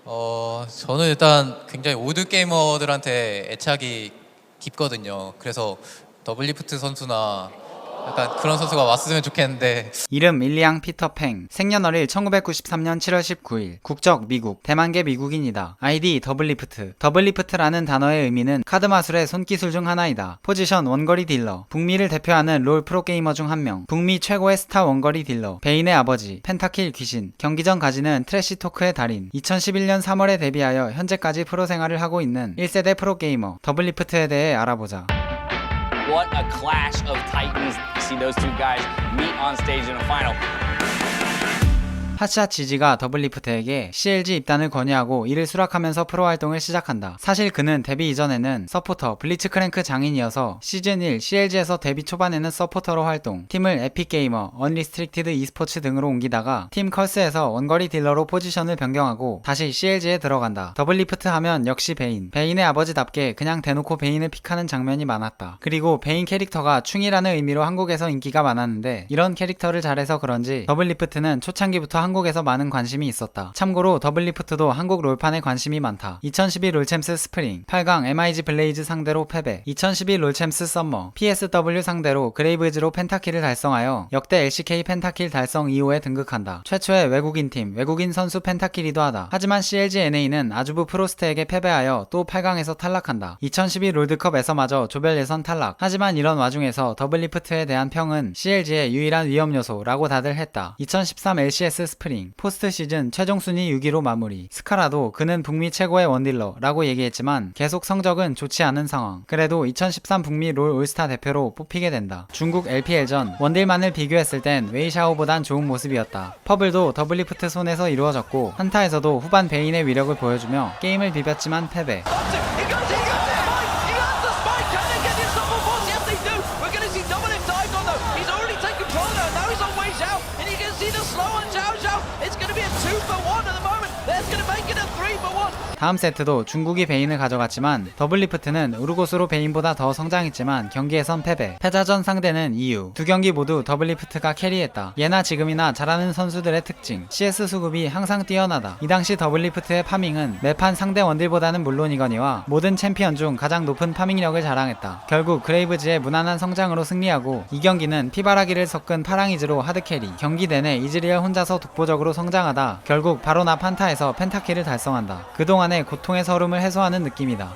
저는 일단 굉장히 올드 게이머들한테 애착이 깊거든요. 그래서 더블리프트 선수나 약간 그런 선수가 왔으면 좋겠는데. 이름 일리앙 피터팽. 생년월일 1993년 7월 19일. 국적 미국. 대만계 미국인이다. 아이디 더블리프트. 더블리프트라는 단어의 의미는 카드 마술의 손기술 중 하나이다. 포지션 원거리 딜러. 북미를 대표하는 롤 프로게이머 중 한 명. 북미 최고의 스타 원거리 딜러. 베인의 아버지. 펜타킬 귀신. 경기 전 가지는 트래시 토크의 달인. 2011년 3월에 데뷔하여 현재까지 프로 생활을 하고 있는 1세대 프로게이머. 더블리프트에 대해 알아보자. What a clash of titans to see those two guys meet on stage in a final. 핫샷 지지가 더블리프트에게 CLG 입단을 권유하고 이를 수락하면서 프로 활동을 시작한다. 사실 그는 데뷔 이전에는 서포터, 블리츠크랭크 장인이어서 시즌 1 CLG에서 데뷔 초반에는 서포터로 활동, 팀을 에픽게이머, 언리스트릭티드 e스포츠 등으로 옮기다가 팀 컬스에서 원거리 딜러로 포지션을 변경하고 다시 CLG에 들어간다. 더블리프트 하면 역시 베인. 베인의 아버지답게 그냥 대놓고 베인을 픽하는 장면이 많았다. 그리고 베인 캐릭터가 충이라는 의미로 한국에서 인기가 많았는데 이런 캐릭터를 잘해서 그런지 더블리프트는 초창기부터 한국에서 많은 관심이 있었다. 참고로 더블리프트도 한국 롤판에 관심이 많다. 2012 롤챔스 스프링 8강 MIG 블레이즈 상대로 패배, 2012 롤챔스 썸머 PSW 상대로 그레이브즈로 펜타킬을 달성하여 역대 LCK 펜타킬 달성 2호에 등극한다. 최초의 외국인 팀, 외국인 선수 펜타킬이기도 하다. 하지만 CLG NA는 아주부 프로스트에게 패배하여 또 8강에서 탈락한다. 2012 롤드컵에서마저 조별 예선 탈락. 하지만 이런 와중에서 더블리프트에 대한 평은 CLG의 유일한 위험 요소라고 다들 했다. 2013 LCS 스프링 포스트 시즌 최종 순위 6위로 마무리. 스카라도 그는 북미 최고의 원딜러 라고 얘기했지만 계속 성적은 좋지 않은 상황. 그래도 2013 북미 롤 올스타 대표로 뽑히게 된다. 중국 LPL전 원딜만을 비교했을 땐 웨이샤오보단 좋은 모습이었다. 퍼블도 더블리프트 손에서 이루어졌고 한타에서도 후반 베인의 위력을 보여주며 게임을 비볐지만 패배. 다음 세트도 중국이 베인을 가져갔지만 더블리프트는 우르고스로 베인보다 더 성장했지만 경기에선 패배. 패자전 상대는 EU. 두 경기 모두 더블리프트가 캐리했다. 예나 지금이나 잘하는 선수들의 특징, CS 수급이 항상 뛰어나다. 이 당시 더블리프트의 파밍은 매판 상대 원딜보다는 물론이거니와 모든 챔피언 중 가장 높은 파밍력을 자랑했다. 결국 그레이브즈의 무난한 성장으로 승리하고 이 경기는 피바라기를 섞은 파랑이즈로 하드캐리. 경기 내내 이즈리얼 혼자서 독보적으로 성장하다 결국 바로 나 판타에서 펜타킬을 달성한다. 그동안의 고통의 서름을 해소하는 느낌이다.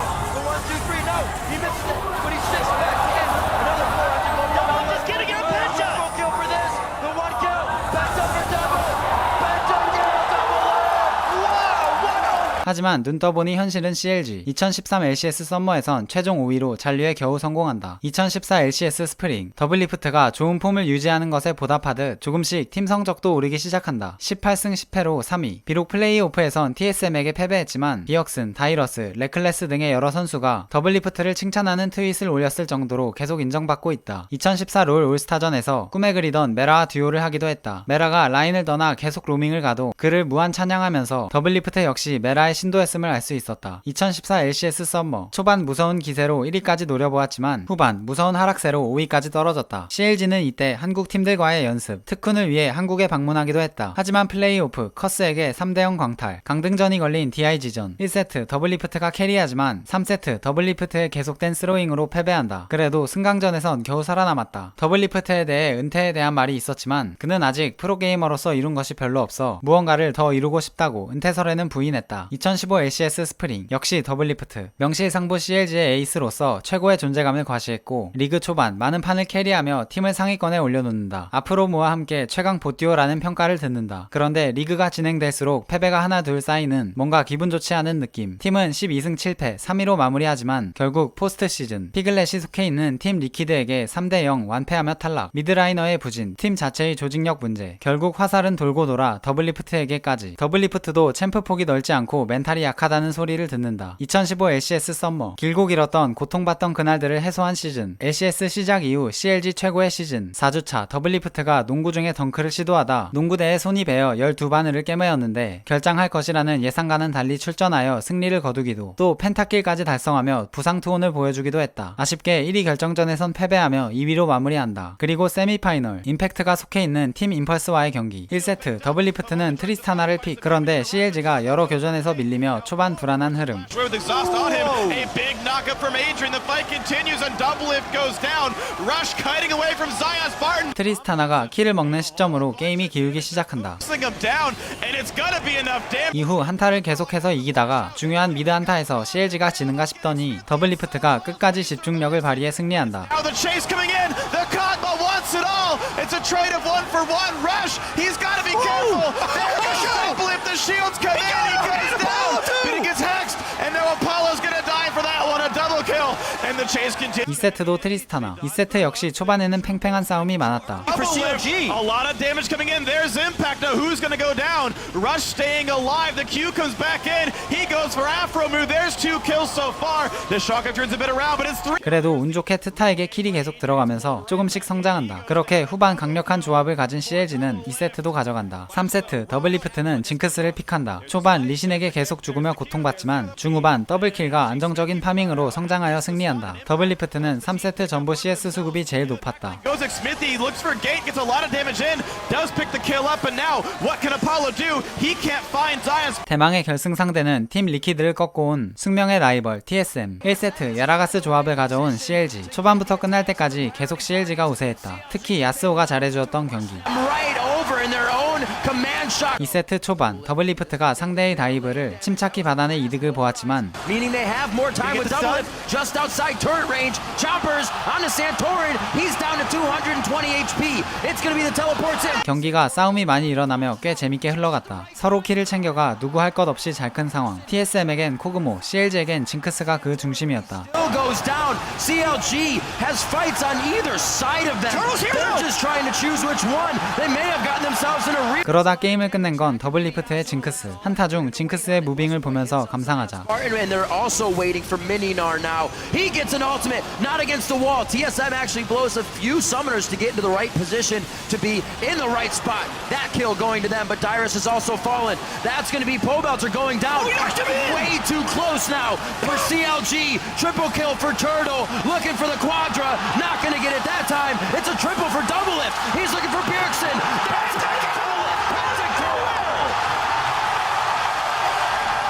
하지만 눈 떠보니 현실은 CLG. 2013 LCS 썸머에선 최종 5위로 잔류에 겨우 성공한다. 2014 LCS 스프링 더블리프트가 좋은 폼을 유지하는 것에 보답하듯 조금씩 팀 성적도 오르기 시작한다. 18승 10패로 3위. 비록 플레이오프에선 TSM에게 패배했지만 비역슨, 다이러스, 레클레스 등의 여러 선수가 더블리프트를 칭찬하는 트윗을 올렸을 정도로 계속 인정받고 있다. 2014 롤 올스타전에서 꿈에 그리던 메라와 듀오를 하기도 했다. 메라가 라인을 떠나 계속 로밍을 가도 그를 무한 찬양하면서 더블리프트 역시 메라의 신도했음을 알 수 있었다. 2014 LCS 썸머 초반 무서운 기세로 1위까지 노려보았지만 후반 무서운 하락세로 5위까지 떨어졌다. CLG는 이때 한국 팀들과의 연습, 특훈을 위해 한국에 방문하기도 했다. 하지만 플레이오프 커스에게 3대0 광탈, 강등전이 걸린 DIG전 1세트 더블리프트가 캐리하지만 3세트 더블리프트의 계속된 스로잉으로 패배한다. 그래도 승강전에선 겨우 살아남았다. 더블리프트에 대해 은퇴에 대한 말이 있었지만 그는 아직 프로게이머로서 이룬 것이 별로 없어 무언가를 더 이루고 싶다고 은퇴설에는 부인했다. 2015 LCS 스프링 역시 더블리프트 명실상부 CLG의 에이스로서 최고의 존재감을 과시했고 리그 초반 많은 판을 캐리하며 팀을 상위권에 올려놓는다. 앞으로 모와 함께 최강 보듀오라는 평가를 듣는다. 그런데 리그가 진행될수록 패배가 하나 둘 쌓이는 뭔가 기분 좋지 않은 느낌. 팀은 12승 7패 3위로 마무리하지만 결국 포스트 시즌 피글렛이 속해 있는 팀 리퀴드에게 3대0 완패하며 탈락. 미드라이너의 부진, 팀 자체의 조직력 문제, 결국 화살은 돌고 돌아 더블리프트에게까지. 더블리프트도 챔프 폭이 넓지 않고 멘탈이 약하다는 소리를 듣는다. 2015 LCS 썸머 길고 길었던 고통받던 그날들을 해소한 시즌. LCS 시작 이후 CLG 최고의 시즌. 4주차 더블리프트가 농구 중에 덩크를 시도하다 농구대에 손이 베어 12바늘을 깨매었는데 결장할 것이라는 예상과는 달리 출전하여 승리를 거두기도 또 펜타킬까지 달성하며 부상 투혼을 보여주기도 했다. 아쉽게 1위 결정전에선 패배하며 2위로 마무리한다. 그리고 세미파이널 임팩트가 속해 있는 팀 임펄스와의 경기 1세트 더블리프트는 트리스타나를 픽. 그런데 CLG가 여러 교전에서 밀리며 초반 불안한 흐름. With exhaust on him, a big knockup from Adrian. The fight continues and double lift goes down. Rush kiting away from Zion Spartan. 트리스타나가 키를 먹는 시점으로 게임이 기울기 시작한다. Him down, and it's gonna be enough damage. 이후 한타를 계속해서 이기다가 중요한 미드 한타에서 CLG가 지는가 싶더니 더블리프트가 끝까지 집중력을 발휘해 승리한다. Now the chase coming in. The Kog'Maw wants it all. It's a trade of 1-for-1. Rush, he's got to be careful. There goes double lift. The shields come in. He goes down, but he gets hexed, and now Apollo's gonna die for that one. A double kill, and the chase continues. 2세트도 트리스타나. 2세트 역시 초반에는 팽팽한 싸움이 많았다. For CLG, a lot of damage coming in. There's impact. Now who's gonna go down? Rush staying alive. The Q comes back in. He goes for Afro move. There's 2 kills so far. The shotgun turns a bit around, but it's 3. 그래도 운 좋게 트타에게 킬이 계속 들어가면서 조금씩 성장한다. 그렇게 후반 강력한 조합을 가진 CLG는 2세트도 가져간다. 3세트 더블리프트는 징크스를 픽한다. 초반 리신에게 계속 죽으며 고통받지만 중후반 더블킬과 안정적인 파밍으로 성장하여 승리한다. 더블리프트는 3세트 전부 CS 수급이 제일 높았다. Goes at Smithy, looks for a gate, gets a lot of damage in, does pick the kill up, and now what can Apollo do? He can't find Zion's. 대망의 결승 상대는 팀 리퀴드를 꺾고 온 숙명의 라이벌 TSM. 1세트 야라가스 조합을 가져온 CLG. 초반부터 끝날 때까지 계속 CLG가 우세했다. 특히 야스오가 잘해주었던 경기. Right over in their own command shot. 2세트 초반 더블리프트가 상대의 다이브를 침착히 받아내 이득을 보았지만 Meaning they have more time with double lift just outside turret range. Choppers on the Santorin. He's down to 220 HP. It's gonna be the teleports in. 경기가 싸움이 많이 일어나며 꽤 재밌게 흘러갔다. 서로 킬을 챙겨가 누구 할 것 없이 잘 큰 상황. TSM에겐 코그모, CLG에겐 징크스가 그 중심이었다. Still goes down. CLG has fights on either side of them. They're just trying to choose which one. They may have gotten themselves in a real. 그러다 게임을 끝낸 건 더블리프트의 징크스. 한타 중 징크스의 무빙을 보면서 감상하자. And they're also waiting for Mininar now. He gets an ultimate, not against the wall. TSM actually blows a few summoners to get into the right position to be in the right spot. That kill going to them, but Dyrus has also fallen. That's going to be Pobelter going down. Way too close now for CLG. Triple kill for Turtle, looking for the Quadra. Not going to get it that time. It's a triple for Double Lift. He's looking for Bjergsen. That's going to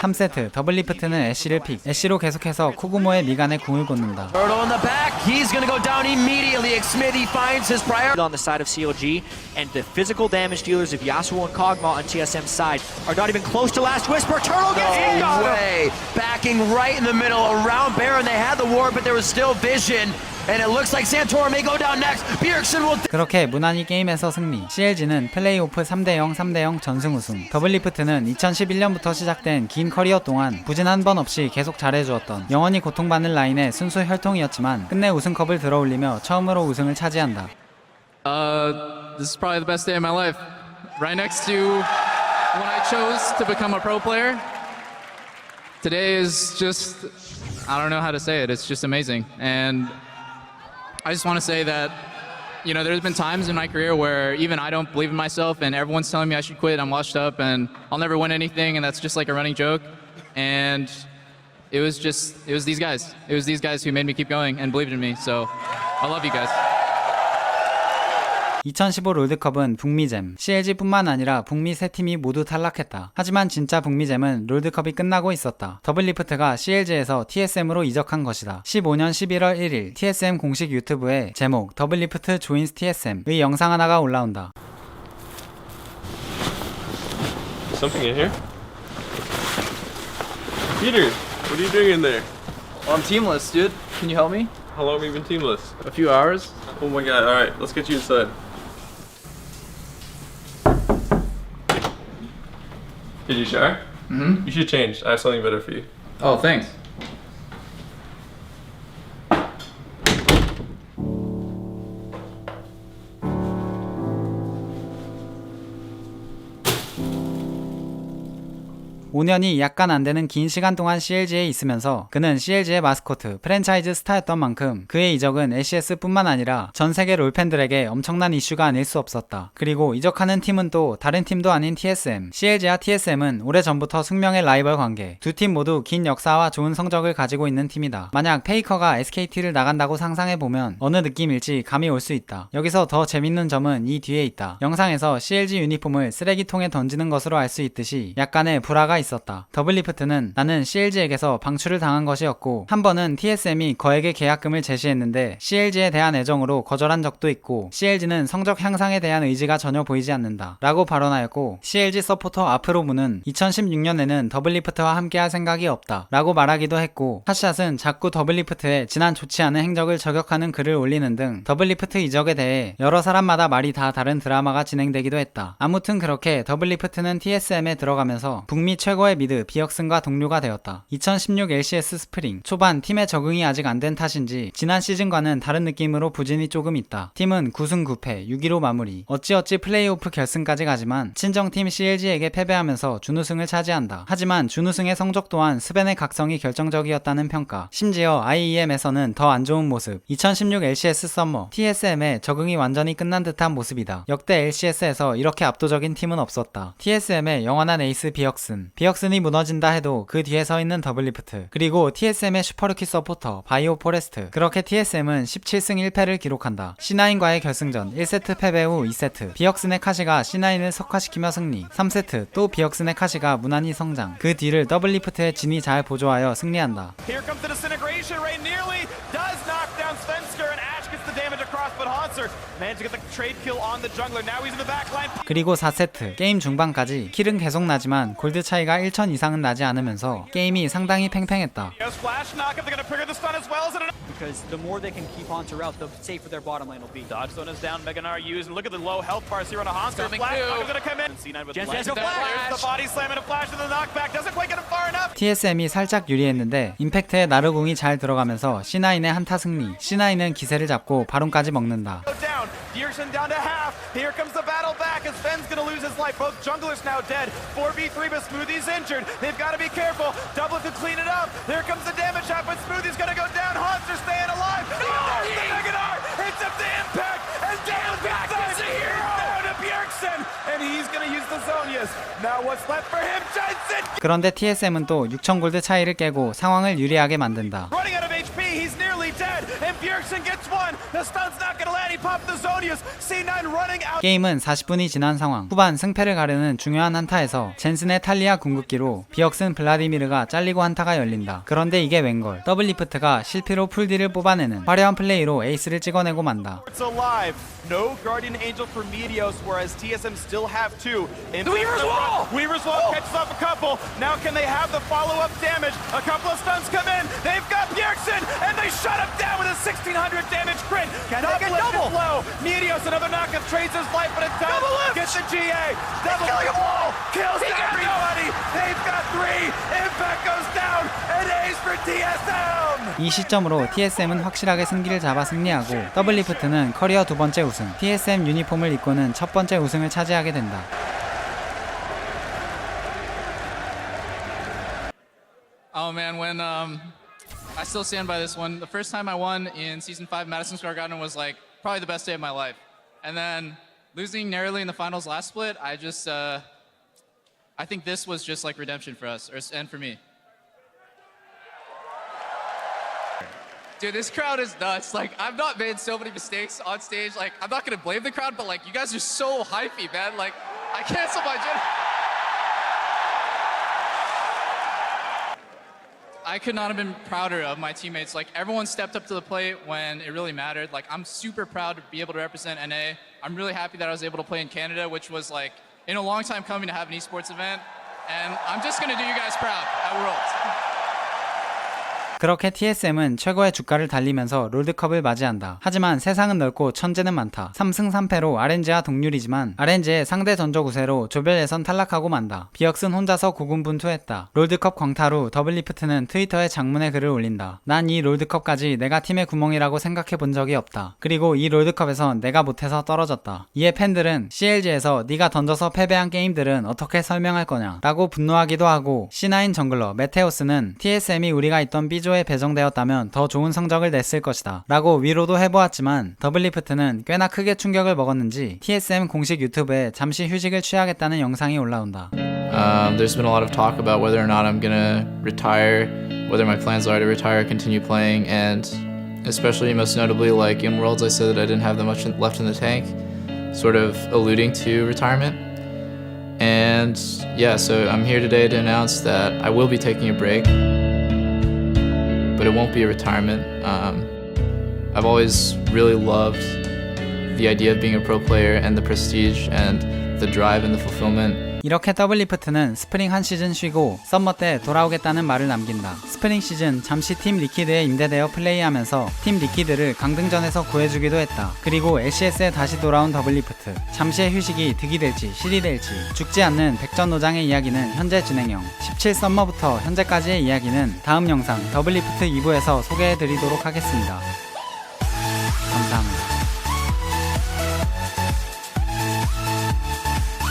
3세트 더블리프트는 애쉬를 픽. 애쉬로 계속해서 코그모의 미간에 궁을 꽂는다. Turtle in the back. He's going to go down immediately. Xmithy finds his priority. On the side of CLG, and the physical damage dealers of Yasuo and Kog'Maw on TSM's side are not even close to Last Whisper. Turtle gets in No on him. way. Backing right in the middle around Baron. They had the ward, but there was still vision. And it looks like Santorin may go down next. Bjergsen will. 그렇게 무난히 게임에서 승리. CLG는 플레이오프 3대0, 3대0 전승 우승. 더블리프트는 2011년부터 시작된 긴 커리어 동안 부진 한 번 없이 계속 잘해주었던 영원히 고통받는 라인의 순수 혈통이었지만 끝내 우승컵을 들어올리며 처음으로 우승을 차지한다. This is probably the best day of my life. Right next to when I chose to become a pro player. Today is just, I don't know how to say it. It's just amazing. And I just want to say that, you know, there's been times in my career where even I don't believe in myself and everyone's telling me I should quit. I'm washed up and I'll never win anything. And that's just like a running joke. And it was these guys. It was these guys who made me keep going and believed in me. So I love you guys. 2015 롤드컵은 북미잼, CLG뿐만 아니라 북미 세 팀이 모두 탈락했다. 하지만 진짜 북미잼은 롤드컵이 끝나고 있었다. 더블리프트가 CLG에서 TSM으로 이적한 것이다. 15년 11월 1일 TSM 공식 유튜브에 제목 더블리프트 조인스 TSM의 영상 하나가 올라온다. Something in here? Peter, what are you doing in there? I'm teamless, dude. Can you help me? How long have you been teamless? A few hours. Oh my god, alright, let's get you inside. Did you shower? Mm-hmm. You should change. I have something better for you. Oh, thanks. (5년이) 약간 안되는 긴 시간 동안 CLG에 있으면서 그는 CLG의 마스코트, 프랜차이즈 스타였던 만큼 그의 이적은 LCS 뿐만 아니라 전세계 롤팬들에게 엄청난 이슈가 아닐 수 없었다. 그리고 이적하는 팀은 또 다른 팀도 아닌 TSM. CLG와 TSM은 오래전부터 숙명의 라이벌 관계. 두 팀 모두 긴 역사와 좋은 성적을 가지고 있는 팀이다. 만약 페이커가 SKT를 나간다고 상상해보면 어느 느낌일지 감이 올 수 있다. 여기서 더 재밌는 점은 이 뒤에 있다. 영상에서 CLG 유니폼을 쓰레기통에 던지는 것으로 알 수 있듯이 약간의 불화가 있었다. 더블리프트는 나는 CLG에게서 방출을 당한 것이었고 한 번은 TSM이 거액의 계약금을 제시했는데 CLG에 대한 애정으로 거절한 적도 있고 CLG는 성적 향상에 대한 의지가 전혀 보이지 않는다 라고 발언하였고 CLG 서포터 아프로무는 2016년에는 더블리프트와 함께할 생각이 없다 라고 말하기도 했고 핫샷은 자꾸 더블리프트의 지난 좋지 않은 행적을 저격하는 글을 올리는 등 더블리프트 이적에 대해 여러 사람마다 말이 다 다른 드라마가 진행되기도 했다. 아무튼 그렇게 더블리프트는 TSM에 들어가면서 북미 최고의 미드 비역슨과 동료가 되었다. 2016 LCS 스프링 초반 팀의 적응이 아직 안 된 탓인지 지난 시즌과는 다른 느낌으로 부진이 조금 있다. 팀은 9승 9패 6위로 마무리. 어찌어찌 플레이오프 결승까지 가지만 친정팀 CLG에게 패배하면서 준우승을 차지한다. 하지만 준우승의 성적 또한 스벤의 각성이 결정적이었다는 평가. 심지어 IEM에서는 더 안 좋은 모습. 2016 LCS 썸머 TSM의 적응이 완전히 끝난 듯한 모습이다. 역대 LCS에서 이렇게 압도적인 팀은 없었다. TSM의 영원한 에이스 비역슨이 무너진다 해도 그 뒤에 서 있는 더블리프트, 그리고 TSM의 슈퍼루키 서포터 바이오 포레스트. 그렇게 TSM은 17승 1패를 기록한다. C9과의 결승전 1세트 패배 후 2세트 비역슨의 카시가 C9을 석화시키며 승리. 3세트 또 비역슨의 카시가 무난히 성장. 그 뒤를 더블리프트의 진이 잘 보조하여 승리한다. Here comes the disintegration ray, nearly does knock down Svensker, and Ash gets the damage across, but Hanser managed to get the trade kill on the jungler. Now he's in the back line. 그리고 4세트 게임 중반까지 킬은 계속 나지만 골드 차이가 1천 이상은 나지 않으면서 게임이 상당히 팽팽했다. Flash knockup, they're gonna trigger the stun as well as an Because the more they can keep Haunter out, the safer their bottom lane will be. dodge zone is down. Meganar used, and look at the low health bars here on a Hanser. Coming Flash through. knockup's gonna come in. C9 with Jensen has light. a flash. There's the body slam and a flash to the knockback. Doesn't quite get him far enough. TSM이 살짝 유리했는데 임팩트의 나르궁이 잘 들어가면서 C9의 한타 승리. C9은 기세를 잡고 바론까지 먹는다. Go down. Dierson down to half. Here comes the battle back as Sven's gonna lose his life. Both junglers now dead. 4v3, but Smoothie's injured. They've got to be careful. Double to clean it up. There comes the damage shot, but Smoothie's gonna go down. Hanser staying alive. No! There's the Meganar. Hits up the impact. And down back is a hero. Down to Bjergsen. And he's gonna use the Zonias. Now what's left for him? Jensen 그런데 TSM은 또 6천 골드 차이를 깨고 상황을 유리하게 만든다. running out of HP. He's nearly dead. And Bjergsen gets one. The stun's not gonna land. He popped the Zonias. C9 running out. 게임은 40분이 지난 상황. 후반 승패를 가르는 중요한 한타에서 젠슨의 탈리아 궁극기로 비역슨 블라디미르가 잘리고 한타가 열린다. 그런데 이게 웬걸. 더블리프트가 실피로 풀딜을 뽑아내는 화려한 플레이로 에이스를 찍어내고 만다. It's alive. No Guardian Angel for Meteos, whereas TSM still have two. The Weaver's Wall! Weaver's Wall catches off a couple. Now can they have the follow-up damage? A couple of stuns come in. They've got Bjergsen, and they shut him down with a 1600 damage crit. Can they get double? Low. Meteos, another knockup, trades his life, but it does get the GA. Double killing them all. Kills everybody. They've got three. Impact goes down. An ace for TSM. 이 시점으로 TSM은 확실하게 승기를 잡아 승리하고 더블리프트는 커리어 두 번째 우승, TSM 유니폼을 입고는 첫 번째 우승을 차지하게 된다. Oh man, when I still stand by this one. The first time I won in season 5 Madison Square Garden was like probably the best day of my life. And then losing narrowly in the finals last split, I think this was just like redemption for us and for me. Dude, this crowd is nuts. Like, I've not made so many mistakes on stage. Like, I'm not gonna blame the crowd, but like, you guys are so hypey, man. Like, I canceled my gym. I could not have been prouder of my teammates. Like, everyone stepped up to the plate when it really mattered. Like, I'm super proud to be able to represent NA. I'm really happy that I was able to play in Canada, which was like, in a long time coming to have an esports event. And I'm just gonna do you guys proud at Worlds. 그렇게 TSM은 최고의 주가를 달리면서 롤드컵을 맞이한다. 하지만 세상은 넓고 천재는 많다. 3승 3패로 RNG와 동률이지만 RNG의 상대 전적 우세로 조별 예선 탈락하고 만다. 비역슨 혼자서 고군분투했다. 롤드컵 광탈 후 더블리프트는 트위터에 장문의 글을 올린다. 난 이 롤드컵까지 내가 팀의 구멍이라고 생각해 본 적이 없다. 그리고 이 롤드컵에선 내가 못해서 떨어졌다. 이에 팬들은 CLG에서 네가 던져서 패배한 게임들은 어떻게 설명할 거냐 라고 분노하기도 하고, C9 정글러 메테오스는 TSM이 우리가 있던 B조에 배정되었다면 더 좋은 성적을 냈을 것이다 라고 위로도 해보았지만, 더블리프트는 꽤나 크게 충격을 먹었는지 TSM 공식 유튜브에 잠시 휴식을 취하겠다는 영상이 올라온다. There's been a lot of talk about whether or not I'm gonna retire, whether my plans are to retire, continue playing, and especially most notably, like in Worlds, I said that I didn't have that much left in the tank, sort of alluding to retirement. And yeah, so I'm here today to announce that I will be taking a break, but it won't be a retirement. I've always really loved the idea of being a pro player and the prestige and the drive and the fulfillment. 이렇게 더블리프트는 스프링 한 시즌 쉬고 썸머 때 돌아오겠다는 말을 남긴다. 스프링 시즌 잠시 팀 리퀴드에 임대되어 플레이하면서 팀 리퀴드를 강등전에서 구해주기도 했다. 그리고 LCS에 다시 돌아온 더블리프트. 잠시의 휴식이 득이 될지 실이 될지 죽지 않는 백전노장의 이야기는 현재 진행형. 17 썸머부터 현재까지의 이야기는 다음 영상 더블리프트 2부에서 소개해드리도록 하겠습니다.